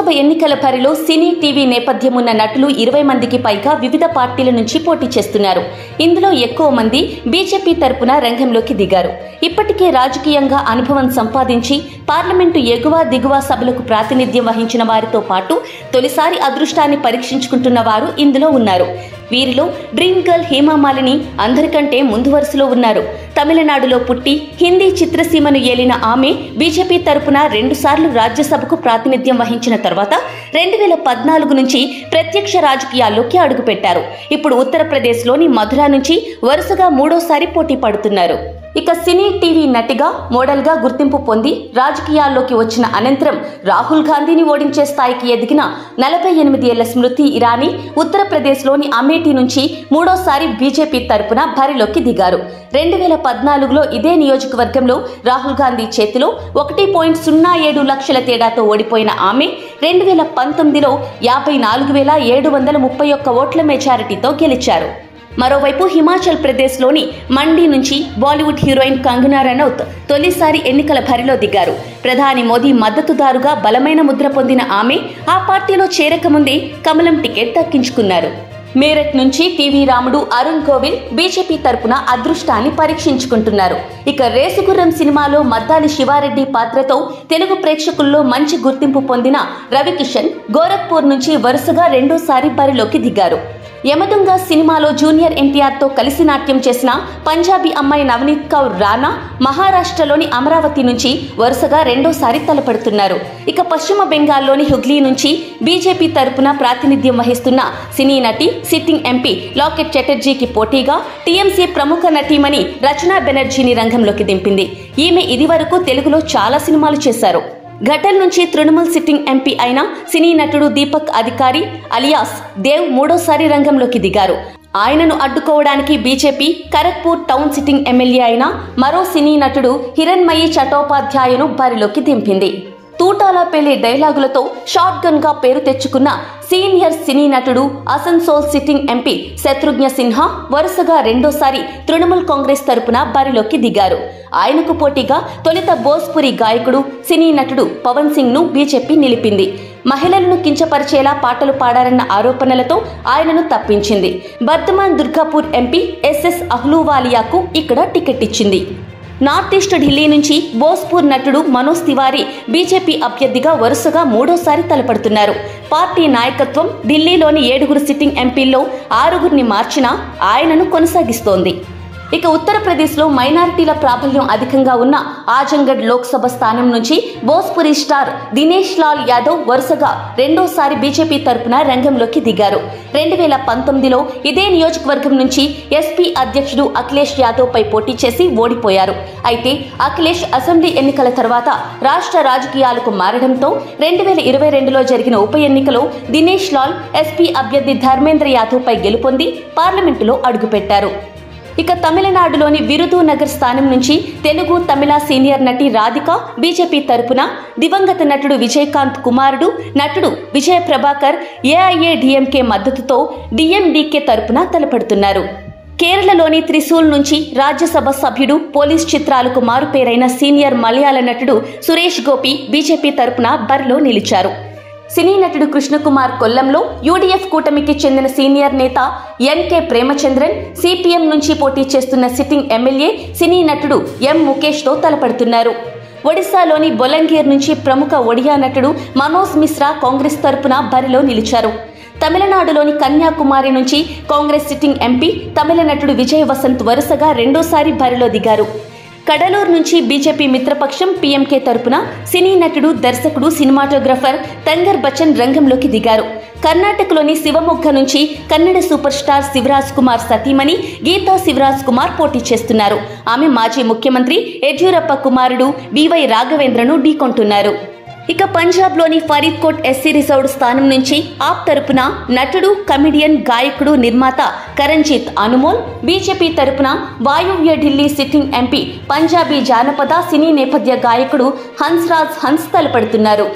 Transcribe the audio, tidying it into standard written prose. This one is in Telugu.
లోక్సభ ఎన్నికల బరిలో సినీ టీవీ నేపథ్యం ఉన్న నటులు 20 మందికి పైగా వివిధ పార్టీల నుంచి పోటీ చేస్తున్నారు. ఇందులో ఎక్కువ మంది బీజేపీ తరపున రంగంలోకి దిగారు. ఇప్పటికే రాజకీయంగా అనుభవం సంపాదించి పార్లమెంటు ఎగువ దిగువ సభలకు ప్రాతినిధ్యం వహించిన వారితో పాటు తొలిసారి అదృష్టాన్ని పరీక్షించుకుంటున్న వారు ఇందులో ఉన్నారు. వీరిలో డ్రీమ్ గర్ల్ హేమా మాలిని అందరికంటే ముందు వరుసలో ఉన్నారు. తమిళనాడులో పుట్టి హిందీ చిత్రసీమను ఏలిన ఆమె బీజేపీ తరపున 2 సార్లు రాజ్యసభకు ప్రాతినిధ్యం వహించిన తర్వాత 2014 నుంచి ప్రత్యక్ష రాజకీయాల్లోకి అడుగుపెట్టారు. ఇప్పుడు ఉత్తరప్రదేశ్లోని మధుర నుంచి వరుసగా 3వ పోటీ పడుతున్నారు. ఇక సినీ టీవీ నటిగా మోడల్గా గుర్తింపు పొంది రాజకీయాల్లోకి వచ్చిన అనంతరం రాహుల్ గాంధీని ఓడించే స్థాయికి ఎదిగిన 48 ఏళ్ల స్మృతి ఇరానీ ఉత్తరప్రదేశ్లోని అమేఠీ నుంచి 3వ బీజేపీ తరపున బరిలోకి దిగారు. 2014లో ఇదే నియోజకవర్గంలో రాహుల్ గాంధీ చేతిలో 1.07 లక్షల తేడాతో ఓడిపోయిన ఆమె 2019లో 54,731 ఓట్ల మెజారిటీతో గెలిచారు. మరోవైపు హిమాచల్ ప్రదేశ్లోని మండి నుంచి బాలీవుడ్ హీరోయిన్ కంగనా రనౌత్ తొలిసారి ఎన్నికల బరిలో దిగారు. ప్రధాని మోదీ మద్దతుదారుగా బలమైన ముద్ర పొందిన ఆమె ఆ పార్టీలో చేరకముందే కమలం టికెట్ దక్కించుకున్నారు. మేరట్ నుంచి టీవీ రాముడు అరుణ్ గోవిల్ బీజేపీ తరపున అదృష్టాన్ని పరీక్షించుకుంటున్నారు. ఇక రేసుగుర్రం సినిమాలో మద్దాలి శివారెడ్డి పాత్రతో తెలుగు ప్రేక్షకుల్లో మంచి గుర్తింపు పొందిన రవికిషన్ గోరఖ్పూర్ నుంచి వరుసగా 2వ బరిలోకి దిగారు. యమదుంగ సినిమాలో జూనియర్ ఎన్టీఆర్తో కలిసి నాట్యం చేసిన పంజాబీ అమ్మాయి నవనీత్ కౌర్ రానా మహారాష్ట్రలోని అమరావతి నుంచి వరుసగా 2వ తలపడుతున్నారు. ఇక పశ్చిమ బెంగాల్లోని హుగ్లీ నుంచి బీజేపీ తరపున ప్రాతినిధ్యం వహిస్తున్న సినీ నటి సిట్టింగ్ ఎంపీ లాకెట్ చటర్జీకి పోటీగా టీఎంసీ ప్రముఖ నటీమణి రచనా బెనర్జీని రంగంలోకి దింపింది. ఈమె ఇదివరకు తెలుగులో చాలా సినిమాలు చేశారు. ఘటల్ నుంచి తృణమూల్ సిట్టింగ్ ఎంపీ అయిన సినీ నటుడు దీపక్ అధికారి అలియాస్ దేవ్ 3వ రంగంలోకి దిగారు. ఆయనను అడ్డుకోవడానికి BJP Kharagpur town sitting MLA అయిన మరో సినీ నటుడు హిరణ్మయి చటోపాధ్యాయను బరిలోకి దింపింది. తూటాల పేలే డైలాగులతో షార్ట్ గన్ గా పేరు తెచ్చుకున్న సీనియర్ సినీ నటుడు అసన్సోల్ సిట్టింగ్ ఎంపీ శత్రుఘ్న సిన్హా వరుసగా 2వ తృణమూల్ కాంగ్రెస్ తరపున బరిలోకి దిగారు. ఆయనకు పోటీగా తొలుత భోజ్పురి గాయకుడు సినీ నటుడు పవన్ సింగ్ ను బీజేపీ నిలిపింది. మహిళలను కించపరిచేలా పాటలు పాడారన్న ఆరోపణలతో ఆయనను తప్పించింది. బర్ధమాన్ దుర్గాపూర్ ఎంపీ ఎస్ఎస్ అహ్లూవాలియాకు ఇక్కడ టికెట్ ఇచ్చింది. నార్త్ ఈస్ట్ ఢిల్లీ నుంచి భోజ్పూర్ నటుడు మనోజ్ తివారీ బీజేపీ అభ్యర్థిగా వరుసగా 3వ తలపడుతున్నారు. పార్టీ నాయకత్వం ఢిల్లీలోని 7 సిట్టింగ్ ఎంపీల్లో 6 మార్చినా ఆయనను కొనసాగిస్తోంది. ఇక ఉత్తరప్రదేశ్లో మైనారిటీల ప్రాబల్యం అధికంగా ఉన్న ఆజంగఢ్ లోక్సభ స్థానం నుంచి భోజ్పురి స్టార్ దినేష్ లాల్ యాదవ్ వరుసగా 2వ బీజేపీ తరపున రంగంలోకి దిగారు. 2019లో ఇదే నియోజకవర్గం నుంచి ఎస్పీ అధ్యక్షుడు అఖిలేష్ యాదవ్ పై పోటీ చేసి ఓడిపోయారు. అయితే అఖిలేష్ అసెంబ్లీ ఎన్నికల తర్వాత రాష్ట్ర రాజకీయాలకు మారడంతో 2022లో జరిగిన ఉప ఎన్నికలో దినేష్ లాల్ ఎస్పీ అభ్యర్థి ధర్మేంద్ర యాదవ్ పై గెలుపొంది పార్లమెంటులో అడుగుపెట్టారు. ఇక తమిళనాడులోని విరుదునగర్ స్థానం నుంచి తెలుగు తమిళ సీనియర్ నటి రాధిక బీజేపీ తరపున దివంగత నటుడు విజయకాంత్ కుమారుడు నటుడు విజయ ప్రభాకర్ ఏఐఏడీఎంకే మద్దతుతో డిఎండీకే తరపున తలపడుతున్నారు. కేరళలోని త్రిశూల్ నుంచి రాజ్యసభ సభ్యుడు పోలీస్ చిత్రాలకు మారుపేరైన సీనియర్ మలయాళ నటుడు సురేష్ గోపి బీజేపీ తరపున బరిలో నిలిచారు. సినీ నటుడు కృష్ణకుమార్ కొల్లంలో యూడీఎఫ్ కూటమికి చెందిన సీనియర్ నేత ఎన్కే ప్రేమచంద్రన్ సిపిఎం నుంచి పోటీ చేస్తున్న సిట్టింగ్ ఎమ్మెల్యే సినీ నటుడు ఎం ముఖేష్తో తలపడుతున్నారు. ఒడిశాలోని బొలంగీర్ నుంచి ప్రముఖ ఒడియా నటుడు మనోజ్ మిశ్రా కాంగ్రెస్ తరపున బరిలో నిలిచారు. తమిళనాడులోని కన్యాకుమారి నుంచి కాంగ్రెస్ సిట్టింగ్ ఎంపీ తమిళ నటుడు విజయ్ వసంత్ వరుసగా 2వ బరిలో దిగారు. కడలూరు నుంచి బీజేపీ మిత్రపక్షం పీఎంకే తరపున సినీ నటుడు దర్శకుడు సినిమాటోగ్రఫర్ తంగర్ బచ్చన్ రంగంలోకి దిగారు. కర్ణాటకలోని శివమొగ్గ నుంచి కన్నడ సూపర్ స్టార్ శివరాజ్ కుమార్ సతీమణి గీతా శివరాజ్ కుమార్ పోటీ చేస్తున్నారు. ఆమె మాజీ ముఖ్యమంత్రి యడ్యూరప్ప కుమారుడు బివై రాఘవేంద్రను ఢీకొంటున్నారు. ఇక పంజాబ్లోని ఫరీద్కోట్ ఎస్సీ రిజర్వ్డ్ స్థానం నుంచి ఆప్ తరపున నటుడు కమెడియన్ గాయకుడు నిర్మాత కరణ్జీత్ అనుమోల్ బీజేపీ తరపున వాయువ్య ఢిల్లీ సిట్టింగ్ ఎంపీ పంజాబీ జానపద సినీ నేపథ్య గాయకుడు హన్స్రాజ్ హన్స్ తలపడుతున్నారు.